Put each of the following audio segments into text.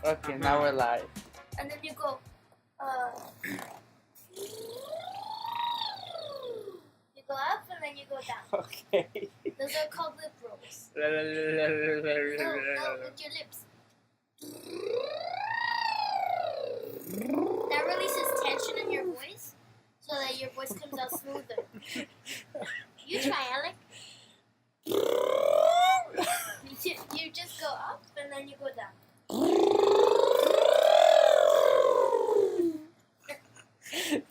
Okay, now we're live. And then you go, you go up and then you go down. Okay. Those are called lip rolls. No, with your lips. That releases tension in your voice so that your voice comes out smoother. You try, Alec. You just go up and then you go down.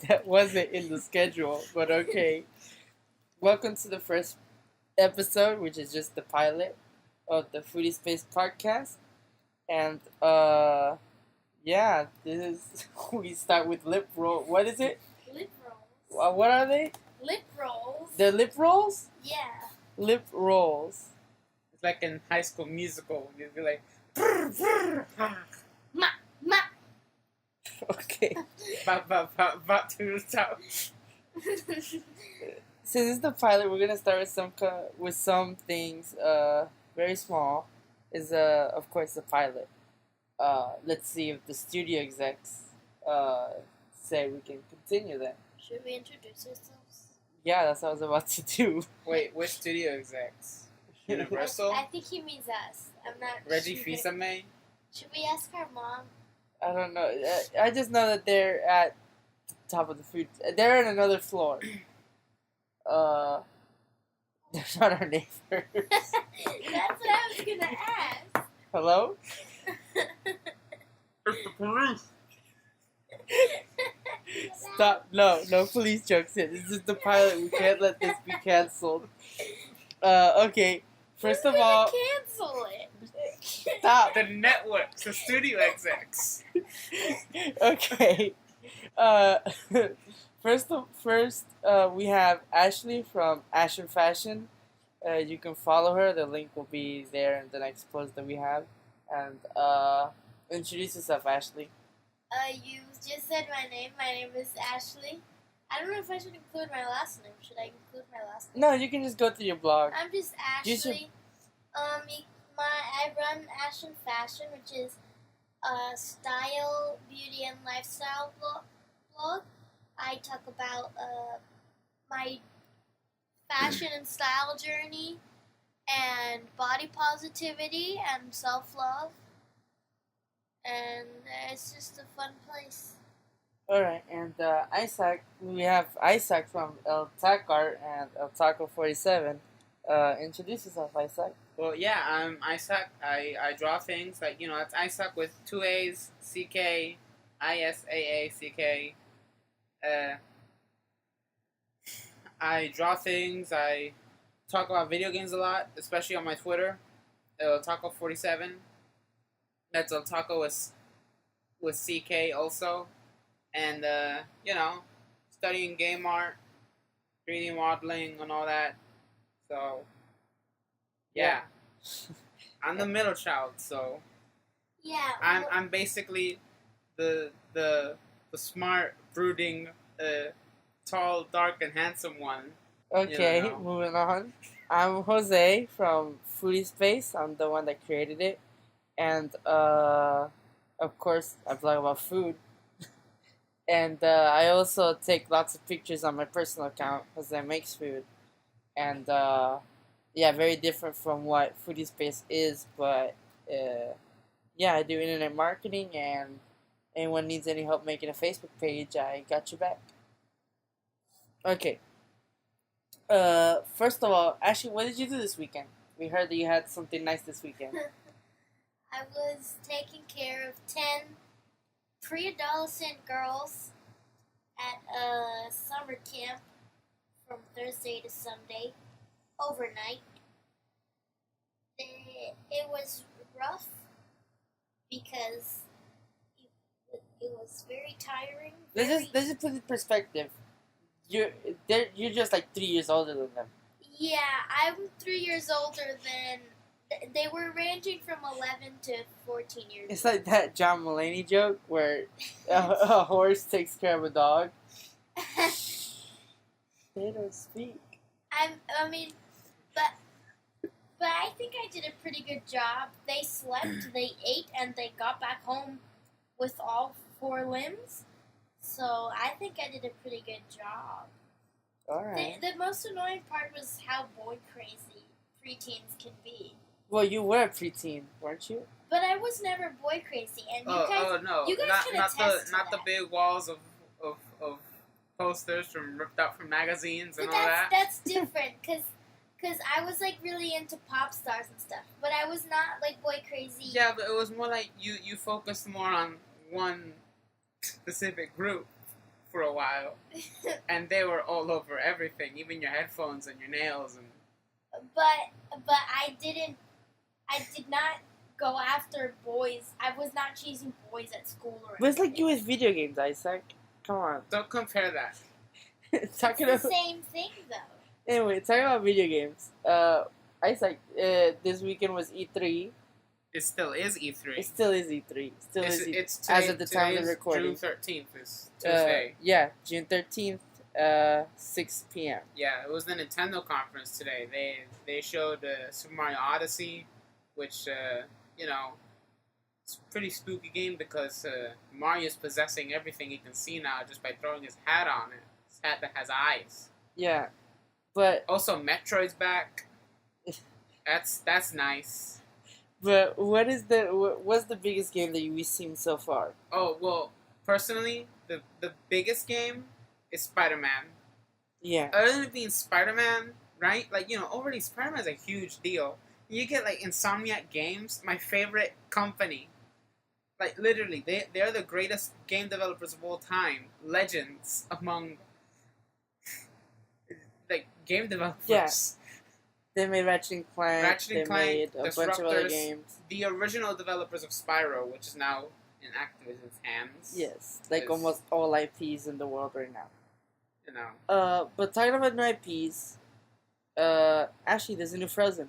That wasn't in the schedule, but okay. Welcome to the first episode, which is just the pilot of the FoodieSpace podcast. And, yeah, this is, we start with lip roll. What is it? Lip rolls. What are they? Lip rolls. They're lip rolls? Yeah. Lip rolls. It's like in High School Musical. You'd be like, Ma, ma. Okay. about to stop. Since it's the pilot, we're gonna start with some things very small. Is of course the pilot. Let's see if the studio execs say we can continue then. Should we introduce ourselves? Yeah, that's what I was about to do. Wait, which studio execs? Universal? I think he means us. I'm not Reggie sure. Fils-Aimé? Should we ask our mom? I don't know. I just know that they're at the top of the food. They're on another floor. They're not our neighbors. That's what I was gonna ask. Hello? Stop. No police jokes here. This is the pilot. We can't let this be canceled. Okay. First of all, cancel it. stop. The networks, the studio execs. Okay. First, we have Ashley from Asher Fashion. You can follow her. The link will be there in the next post that we have. And introduce yourself, Ashley. You just said my name. My name is Ashley. I don't know if I should include my last name. Should I include my last name? No, you can just go through your blog. I'm just Ashley. I run Ashen Fashion, which is a style, beauty, and lifestyle blog. I talk about my fashion and style journey, and body positivity and self-love, and it's just a fun place. Alright, and Isaac, we have Isaac from El Tacar and El Taco 47. Introduce yourself, Isaac. Well, yeah, I'm Isaac. I draw things like, it's Isaac with 2 A's, C-K, I-S-A-A-C-K. I draw things. I talk about video games a lot, especially on my Twitter, El Taco 47. That's El Taco with CK also. And, studying game art, 3D modeling, and all that. So, yeah. I'm the middle child, so Yeah. I'm basically the smart, brooding, tall, dark, and handsome one. Okay, You know. moving on. I'm Jose from FoodieSpace. I'm the one that created it. And, of course, I blog about food. And I also take lots of pictures on my personal account because I make food. And, yeah, very different from what FoodieSpace is. But, yeah, I do internet marketing. And anyone needs any help making a Facebook page, I got your back. Okay. First of all, Ashley, what did you do this weekend? We heard that you had something nice this weekend. I was taking care of 10 pre-adolescent girls at a summer camp from Thursday to Sunday, overnight. It was rough because it was very tiring. Let's just put it in perspective. You're just like 3 years older than them. Yeah, I'm 3 years older than. They were ranging from 11 to 14 years old. It's like that John Mulaney joke where a horse takes care of a dog. They don't speak. I mean, but But I think I did a pretty good job. They slept, they ate, and they got back home with all 4 limbs. So I think I did a pretty good job. Alright. The most annoying part was how boy crazy preteens can be. Well, you were a preteen, weren't you? But I was never boy crazy, and you guys, no, you guys can not attest to the that. big walls of posters from ripped out from magazines and But all that. that's different, cause I was like really into pop stars and stuff, but I was not like boy crazy. Yeah, but it was more like you focused more on one specific group for a while, and they were all over everything, even your headphones and your nails and. But I did not go after boys. I was not chasing boys at school or anything. But it's like you with video games, Isaac. Come on. Don't compare that. Talking It's the about same thing though. anyway, talking about video games. Isaac, this weekend was E3. It still is E3. It still is E3. Still is E3. It's as today, of the time of today's recording. June 13th is Tuesday. Yeah, June 13th, 6 p.m. Yeah, it was the Nintendo conference today. They showed Super Mario Odyssey, which it's a pretty spooky game because Mario's possessing everything he can see now just by throwing his hat on it. His hat that has eyes. Yeah, but Also, Metroid's back. That's nice. But what's the biggest game that we've seen so far? Oh well, personally, the biggest game is Spider-Man. Yeah. Other than it being Spider-Man, right? Like, already Spider-Man's a huge deal. You get, like, Insomniac Games, my favorite company. Like, literally, they're the greatest game developers of all time. Legends among, like, game developers. Yeah. They made Ratchet and Clank. Ratchet and they Clank, made a bunch of other Disruptors. games. The original developers of Spyro, which is now in Activision's hands. Yes, like Is- almost all IPs in the world right now. You know. But talking about new IPs, actually, there's a new Frozen.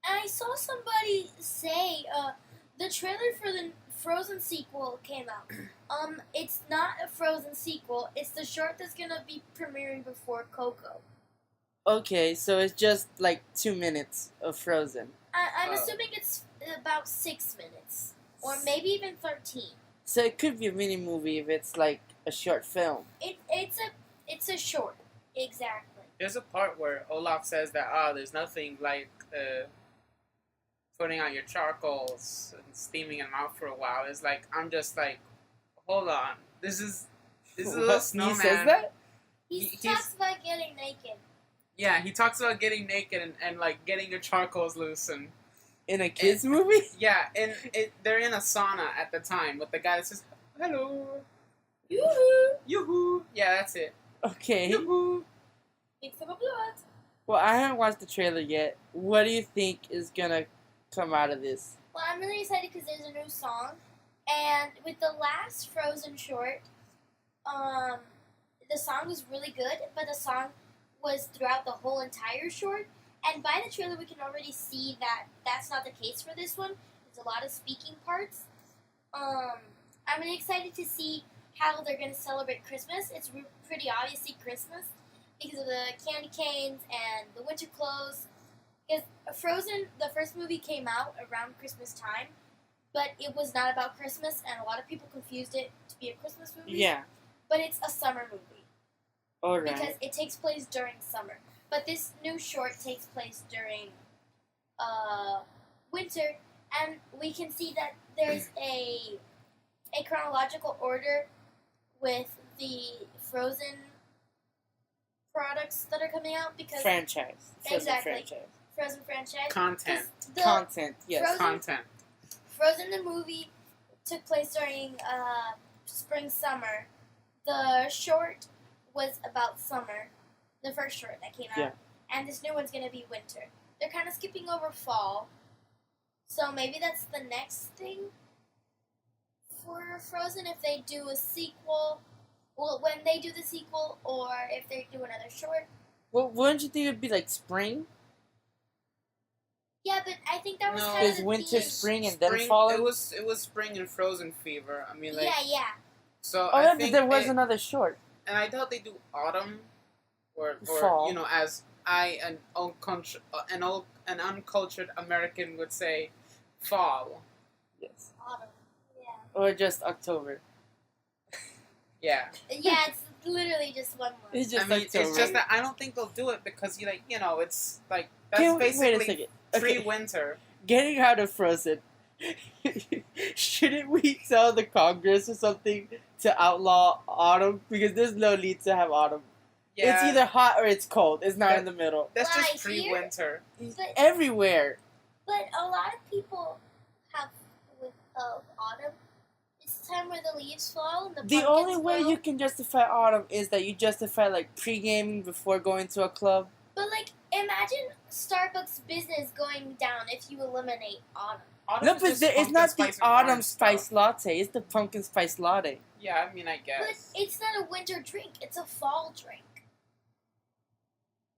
And I saw somebody say the trailer for the Frozen sequel came out. It's not a Frozen sequel. It's the short that's gonna be premiering before Coco. Okay, so it's just like 2 minutes of Frozen. I'm Oh. assuming it's about 6 minutes, or maybe even 13. So it could be a mini movie if it's like a short film. It's a short, exactly. There's a part where Olaf says that, there's nothing like putting out your charcoals and steaming them out for a while. It's like, I'm just like, hold on. This is a little What? snowman. He says that? He He's- talks about getting naked. Yeah, he talks about getting naked and like getting your charcoals loose and In a kids movie? yeah, and they're in a sauna at the time with the guy that says hello, Yoo-hoo! yoo-hoo. Yeah, that's it. Okay. Yoo-hoo. Mix them up blood. Well, I haven't watched the trailer yet. What do you think is gonna come out of this? Well, I'm really excited because there's a new song, and with the last Frozen short, the song was really good, but the song was throughout the whole entire short. And by the trailer, we can already see that that's not the case for this one. There's a lot of speaking parts. I'm really excited to see how they're going to celebrate Christmas. It's pretty obviously Christmas because of the candy canes and the winter clothes. Because Frozen, the first movie came out around Christmas time, but it was not about Christmas, and a lot of people confused it to be a Christmas movie. Yeah. But it's a summer movie Alright. because it takes place during summer. But this new short takes place during winter, and we can see that there's a chronological order with the Frozen products that are coming out because Franchise. Frozen Exactly. franchise. Frozen franchise. Content. 'Cause the Content, yes. Frozen- Content. Frozen the movie took place during spring summer. The short was about summer. The first short that came out. Yeah. And this new one's gonna be winter. They're kind of skipping over fall. So maybe that's the next thing for Frozen if they do a sequel. Well, when they do the sequel, or if they do another short. Well, wouldn't you think it'd be like spring? Yeah, but I think that was No. kind of Is the winter, theme. spring, and then Spring, fall? It was spring and Frozen fever. I mean, like, Yeah. so Oh, I yeah, think there was another short. and I doubt they do autumn or Fall. as an uncultured American would say fall. Yes. Autumn. Yeah. Or just October. Yeah. Yeah, it's literally just 1 month. It's just I mean, October. it's just that I don't think they'll do it because it's like that's Wait a basically second. pre-winter. Getting out of Frozen. Shouldn't we tell the Congress or something to outlaw autumn? Because there's no need to have autumn. Yeah, It's either hot or it's cold. It's not in the middle. that's Why, just pre-winter. But- Everywhere. But a lot of people have with autumn. It's the time where the leaves fall and the The pumpkins only way grow. you can justify autumn is that you justify like pre-gaming before going to a club. But like, imagine Starbucks business going down if you eliminate autumn. Autumn No, is but just it's pumpkin not the spice and autumn orange spice stuff. latte. It's the pumpkin spice latte. Yeah, I mean, I guess. But it's not a winter drink. It's a fall drink.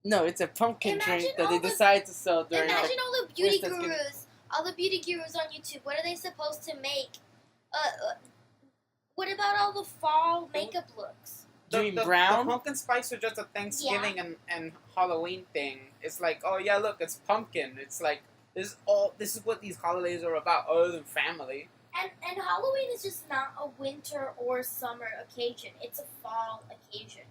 No, it's a pumpkin Imagine drink that all they the- decide to sell during Imagine all the beauty Where's that gurus, all the beauty gurus on YouTube. What are they supposed to make? What about all the fall makeup looks? Do you mean brown? The pumpkin spice are just a Thanksgiving and Halloween thing. It's like, oh yeah, look, it's pumpkin. It's like this is what these holidays are about, other than family. And Halloween is just not a winter or summer occasion. It's a fall occasion.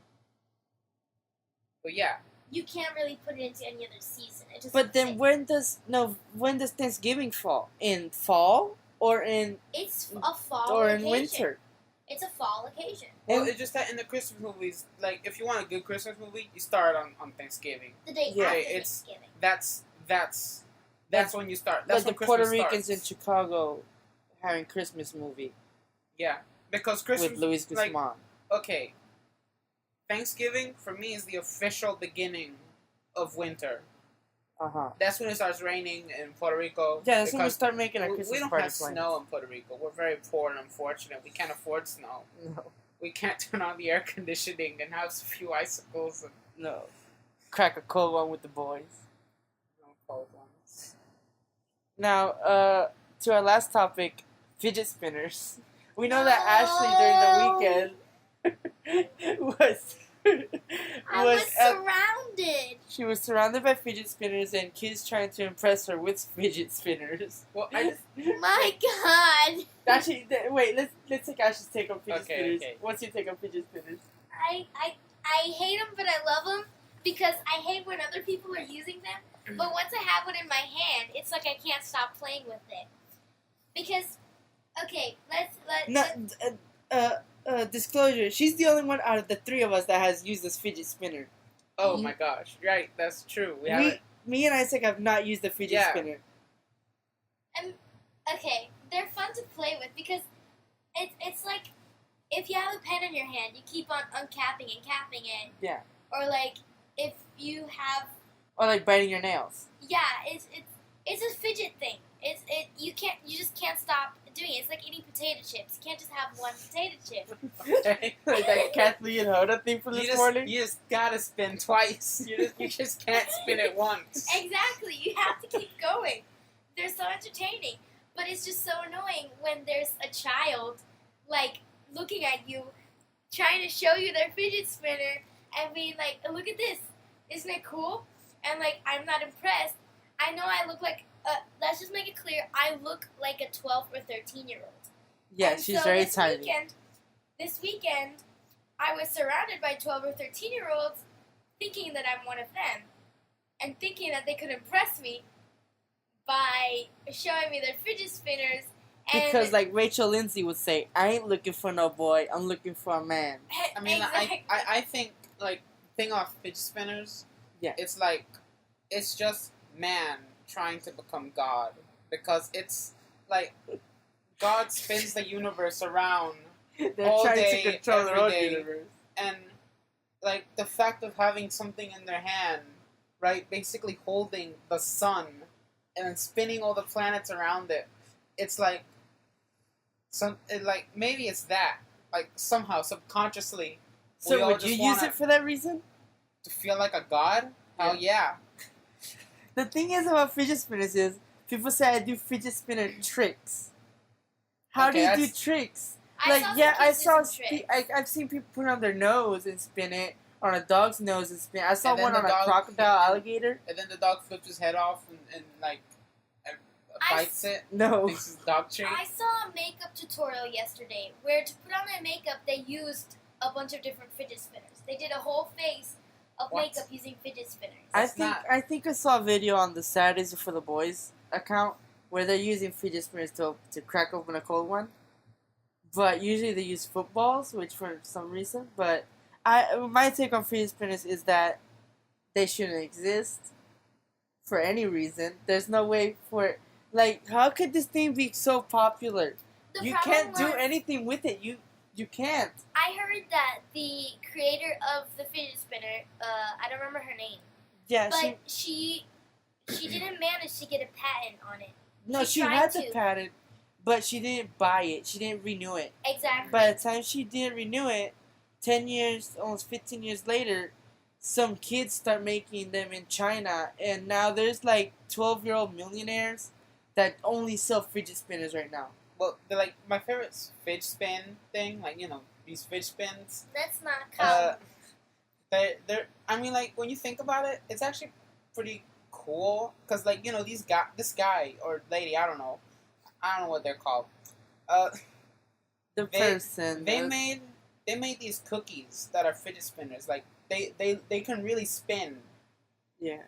But yeah, You can't really put it into any other season. It just But then when does Thanksgiving fall? In fall or in it's a fall or occasion. in winter? It's a fall occasion. well, And- it's just that in the Christmas movies, like if you want a good Christmas movie, you start on Thanksgiving. The day Yeah, after it's- Thanksgiving. That's when you start. That's Like when the Christmas Puerto Ricans in starts. Chicago having Christmas movie Yeah, because Christmas with Luis like, Guzman. okay, Thanksgiving for me is the official beginning of winter. That's when it starts raining in Puerto Rico. Yeah, that's when we because start making our we Christmas don't party have plans. snow in Puerto Rico. We're very poor and unfortunate. We can't afford snow. No, We can't turn on the air conditioning and have a few icicles and no. Crack a cold one with the boys. cold ones. Now, to our last topic, fidget spinners. We know that Ashley during the weekend was I was at- surrounded. she was surrounded by fidget spinners and kids trying to impress her with fidget spinners. Well, I just My God. Actually, wait. Let's take Ashley's take on fidget Okay, spinners. okay. What's your take on fidget spinners? I hate them, but I love them because I hate when other people are using them. But once I have one in my hand, it's like I can't stop playing with it. Because, okay, Disclosure. She's the only one out of the three of us that has used this fidget spinner. oh my gosh, right? That's true. We haven't. Me and Isaac have not used the fidget Yeah. spinner. okay, they're fun to play with because it's like if you have a pen in your hand, you keep on uncapping and capping it. Yeah. Or like if you have Or like biting your nails. it's a fidget thing. You just can't stop doing it. It's like eating potato chips. You can't just have one potato chip. Okay. Like that Kathleen Hoda thing from this morning. You just gotta spin twice. You just can't spin it once. Exactly. You have to keep going. They're so entertaining. But it's just so annoying when there's a child, like, looking at you, trying to show you their fidget spinner, and being like, look at this. Isn't it cool? And, like, I'm not impressed. I know I look like, let's just make it clear, I look like a 12 or 13-year-old. Yeah, And she's so very this tiny. This weekend, I was surrounded by 12 or 13-year-olds thinking that I'm one of them. And thinking that they could impress me by showing me their fidget spinners. And Because, like Rachel Lindsay would say, I ain't looking for no boy, I'm looking for a man. I mean, exactly. I think, like, thing off fidget spinners, Yeah. it's like, it's just man trying to become God. Because it's, like, God spins the universe around, They're All trying day, to control their every own day. universe. and, like, the fact of having something in their hand, right, basically holding the sun, and then spinning all the planets around it, it's like, maybe it's that, like, somehow, subconsciously, we So all would just you use wanna- it for that reason? to feel like a god? Hell yeah. The thing is about fidget spinners is, people say I do fidget spinner tricks. How do Okay, you do that's- tricks? I Like, saw some yeah, I kids do saw. some tricks. I've seen people put it on their nose and spin it, on a dog's nose and spin. I saw And then one the on a dog- crocodile alligator. And then the dog flips his head off and like I bites it. No. Thinks it's dog treat. I saw a makeup tutorial yesterday where to put on their makeup they used a bunch of different fidget spinners. They did a whole face of What? makeup using fidget spinners. That's not- I think I saw a video on the Saturdays for the Boys account where they're using fidget spinners to crack open a cold one. But usually they use footballs, which for some reason. But my take on fidget spinners is that they shouldn't exist for any reason. There's no way for like how could this thing be so popular? The You problem can't do was, anything with it. You can't. I heard that the creator of the fidget spinner, I don't remember her name, Yeah, but she didn't manage to get a patent on it. she tried had the to. patent, but she didn't buy it. She didn't renew it. Exactly. By the time she didn't renew it, 10 years, almost 15 years later, some kids start making them in China, and now there's like 12-year-old millionaires that only sell fidget spinners right now. Well, they're like my favorite fidget spin thing, like these fidget spins. That's not common. They're. I mean, like when you think about it, it's actually pretty cool because, like this guy or lady, I don't know what they're called. The person. They made these cookies that are fidget spinners. Like they can really spin. Yeah.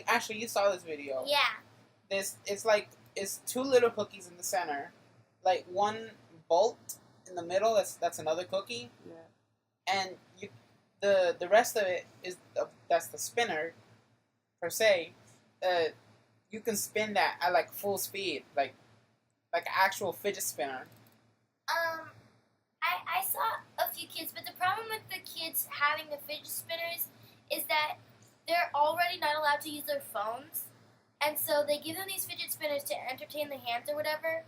Actually, you saw this video. Yeah. It's two little cookies in the center, like one bolt in the middle. That's another cookie. Yeah. And the rest of it that's the spinner, per se. You can spin that at like full speed, like an actual fidget spinner. I saw a few kids, but the problem with the kids having the fidget spinners is that they're already not allowed to use their phones, and so they give them these fidget spinners to entertain the hands or whatever,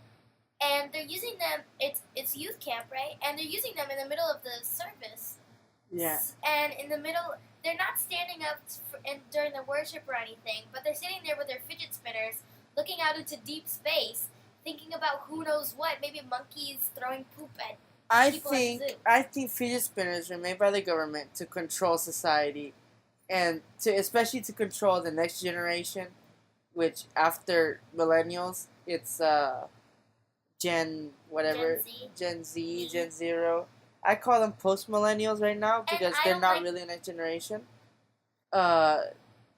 and they're using them. It's youth camp, right? And they're using them in the middle of the service. Yeah. And in the middle, they're not standing up during the worship or anything, but they're sitting there with their fidget spinners, looking out into deep space, thinking about who knows what, maybe monkeys throwing poop at people at the zoo. I think fidget spinners were made by the government to control society, and especially to control the next generation, which after millennials, it's Gen whatever, Gen Z. Gen Zero. I call them post millennials right now because I they're don't not like- really a next generation.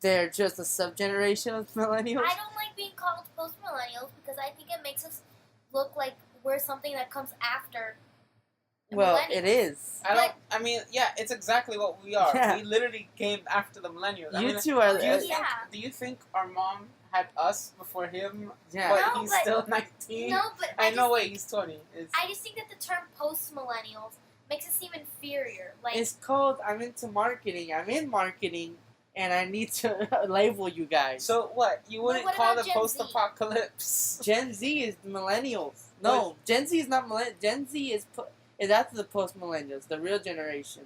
They're just a sub generation of millennials. I don't like being called post-millennials because I think it makes us look like we're something that comes after the Well, millennials. it is. I mean, yeah, it's exactly what we are. Yeah. We literally came after the millennials. I You mean, two are. Do you think our mom had us before him? Yeah. But No, he's but- still 19. No, but I know. just Wait, think- he's 20. I just think that the term post-millennials makes it seem inferior. Like, It's called. I'm into marketing. I'm in marketing, and I need to label you guys. So what? You wouldn't what call about it Gen Z? post-apocalypse? Gen Z is the millennials. No, Gen Z is not Gen Z is after the post millennials, the real generation.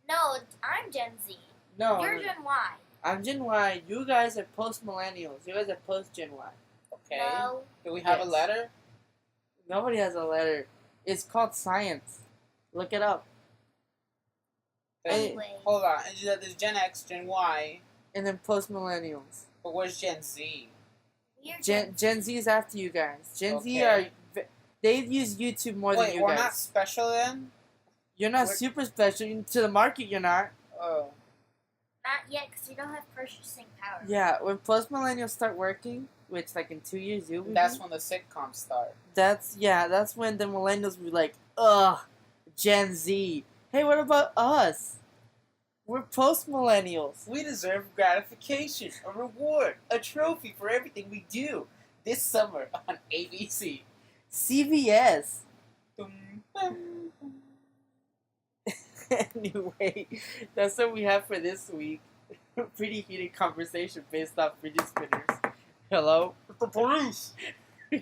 no, I'm Gen Z. No, You're Gen Y. I'm Gen Y. You guys are post millennials. You guys are post Gen Y. Okay. No. Do we have Yes. a letter? Nobody has a letter. It's called science. Look it up. Anyway. Hold on. There's Gen X, Gen Y, And then post millennials. but where's Gen Z? We're Gen Z is after you guys. Gen Z Okay. they use YouTube more than Wait, you we're guys. not special then? You're not we're- super special to the market. You're not. Oh. Not yet, because we don't have purchasing power. Yeah, when post millennials start working, which like in 2 years you'll be. That's when the sitcoms start. That's when the millennials will be like, ugh, Gen Z. Hey, what about us? We're post millennials. We deserve gratification, a reward, a trophy for everything we do this summer on ABC. CVS. Dum, dum, dum. Anyway, that's what we have for this week. Pretty heated conversation based off fidget spinners. Hello? The police!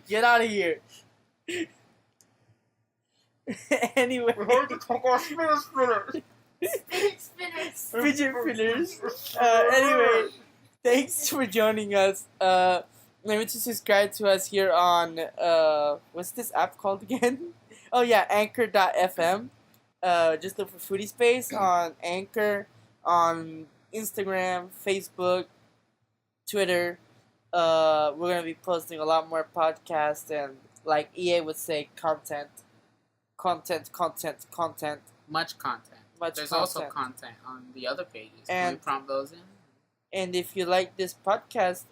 Get out of here. Anyway. We heard the talk about spinner spinners! Fidget spinners. Fidget spinners. Anyway, thanks for joining us. Remember to subscribe to us here on, what's this app called again? Oh yeah, Anchor.fm. Just look for FoodieSpace on Anchor, on Instagram, Facebook, Twitter. We're gonna be posting a lot more podcasts and, like EA would say, content. Much content. There's also content on the other pages. Can we prompt those in? And if you like this podcast,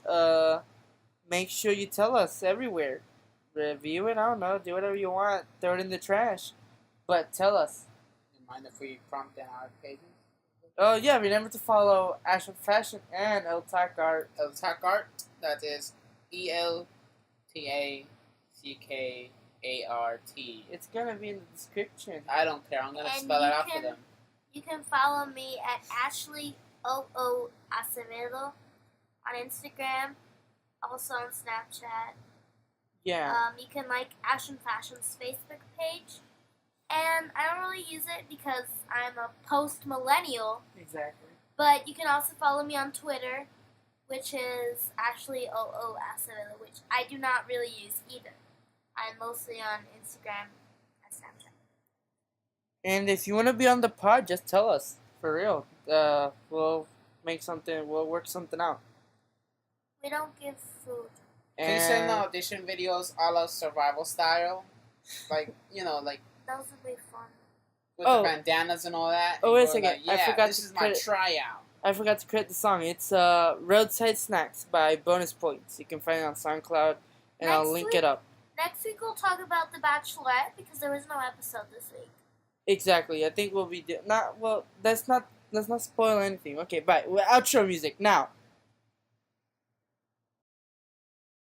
make sure you tell us everywhere. Review it, I don't know, do whatever you want, throw it in the trash. But tell us. You mind if we prompt in our pages? Oh yeah, remember to follow Ashton Fashion and El Tac Art. El Tac Art, that is ELTACKART. It's gonna be in the description. I don't care, I'm gonna spell it out for them. You can follow me at Ashley OO Acevedo on Instagram, also on Snapchat. Yeah. You can like Ashton Fashion's Facebook page. And I don't really use it because I'm a post-millennial. Exactly. But you can also follow me on Twitter, which is Ashley OO Acevedo, which I do not really use either. I'm mostly on Instagram and Snapchat. And if you want to be on the pod, just tell us. For real. We'll work something out. We don't give food. Can you send the audition videos a la survival style? Like, those would be fun. With the bandanas and all that. Oh, wait a second. Like, I forgot this is my tryout. I forgot to credit the song. It's Roadside Snacks by Bonus Points. You can find it on SoundCloud, and I'll link it up. Next week we'll talk about The Bachelorette, because there was no episode this week. Exactly. I think we'll be... let's not spoil anything. Okay, bye. Outro music, now.